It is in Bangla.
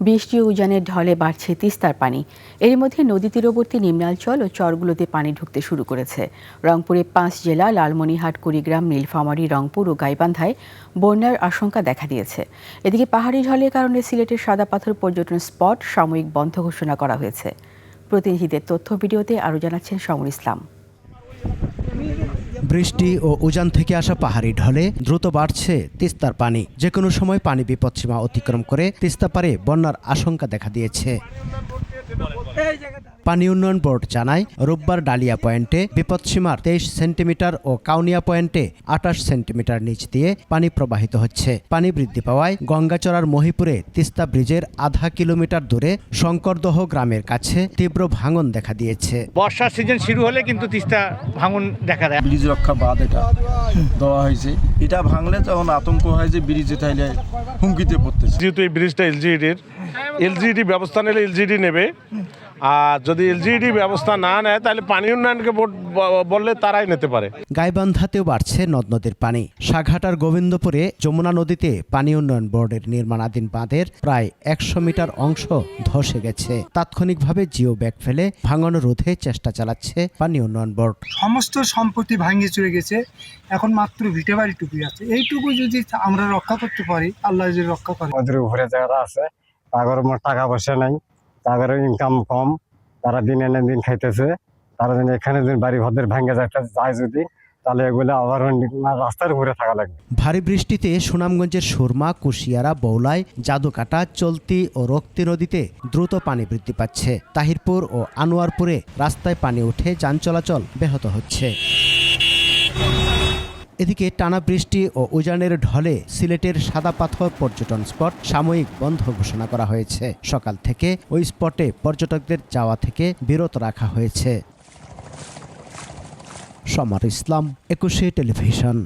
বৃষ্টি ও উজানের ঢলে বাড়ছে তিস্তার পানি। এর মধ্যে নদী তীরবর্তী নিম্নাঞ্চল ও চরগুলোতে পানি ঢুকতে শুরু করেছে। রংপুরে 5 জেলা লালমনিরহাট, কুড়িগ্রাম, নীলফামারী, রংপুর ও গাইবান্ধায় বন্যার আশঙ্কা দেখা দিয়েছে। এদিকে পাহাড়ি ঢলের কারণে সিলেটের সাদা পাথর পর্যটন স্পট সাময়িক বন্ধ ঘোষণা করা হয়েছে। প্রতিনিধিদের তথ্য ভিডিওতে আরও জানাচ্ছেন সমর ইসলাম। বৃষ্টি ও উজান থেকে আসা পাহাড়ি ঢলে দ্রুত বাড়ছে তিস্তার পানি। যে কোনো সময় পানি বিপদসীমা অতিক্রম করে তিস্তা পারে বন্যার আশঙ্কা দেখা দিয়েছে। পানি উন্নয়ন বোর্ড জানায়, রোববার ডালিয়া পয়েন্টে বিপদসীমার 23 সেন্টিমিটার ও কাউনিয়া পয়েন্টে 28 সেন্টিমিটার নিচ দিয়ে পানি প্রবাহিত হচ্ছে। পানি বৃদ্ধি পাওয়ায় গঙ্গাচড়ার মহিপুরে তিস্তা ব্রিজের আধা কিলোমিটার দূরে শঙ্করদহ গ্রামের কাছে তীব্র ভাঙন দেখা দিয়েছে। বর্ষার সিজন শুরু হলে কিন্তু তিস্তা ভাঙন দেখা দেয়। ব্রিজ রক্ষা বাঁধ এটা দেওয়া হয়েছে, এটা ভাঙলে তখন আতঙ্ক হয় যে ব্রিজে তাইলে হুমকিতে পড়তেছে। যেহেতু এই ব্রিজটা এলজিইডি ব্যবস্থা নিলে এলজিইডি নেবে, আর যদি এলজিইডি ব্যবস্থা না নেয় তাহলে পানি উন্নয়নকে বললে তারাই নিতে পারে। গাইবান্ধাতেও বাড়ছে নদ নদীর পানি। সাঘাটার গোবিন্দপুরে যমুনা নদীতে পানি উন্নয়ন বোর্ডের নির্মাণাধীন বাঁধের প্রায় 100 মিটার অংশ ধসে গেছে। তাৎক্ষণিকভাবে জিও ব্যাগ ফেলে ভাঙন রোধে চেষ্টা চালাচ্ছে পানি উন্নয়ন বোর্ড। সমস্ত সম্পত্তি ভাঙিয়ে চলে গেছে, এখন মাত্র ভিটে বাড়িটুকু আছে। এইটুকু যদি আমরা রক্ষা করতে পারি, আল্লাহ যদি রক্ষা করে। আমাদের উপরে যারা আছে তাদের টাকা পয়সা নাই, তাদের ইনকাম কম, তারা দিন এনে দিন খাইতেছে। তারা যদি এখানে যদি বাড়ি ঘরদের ভেঙে যায় যদি, তাহলে এগুলো আবার রাস্তার উপরে থাকা লাগবে। ভারী বৃষ্টিতে সুনামগঞ্জের সুরমা, কুশিয়ারা, বৌলায়, জাদুকাটা, চলতি ও রক্তি নদীতে দ্রুত পানি বৃদ্ধি পাচ্ছে। তাহিরপুর ও আনোয়ারপুরে রাস্তায় পানি উঠে যান চলাচল ব্যাহত হচ্ছে। এদিকে টানা বৃষ্টি ও উজানের ঢলে সিলেটের সাদা পাথর পর্যটন স্পট সাময়িক বন্ধ ঘোষণা করা হয়েছে। সকাল থেকে ওই স্পটে পর্যটকদের যাওয়া থেকে বিরত রাখা হয়েছে। সমর ইসলাম, 21 টেলিভিশন।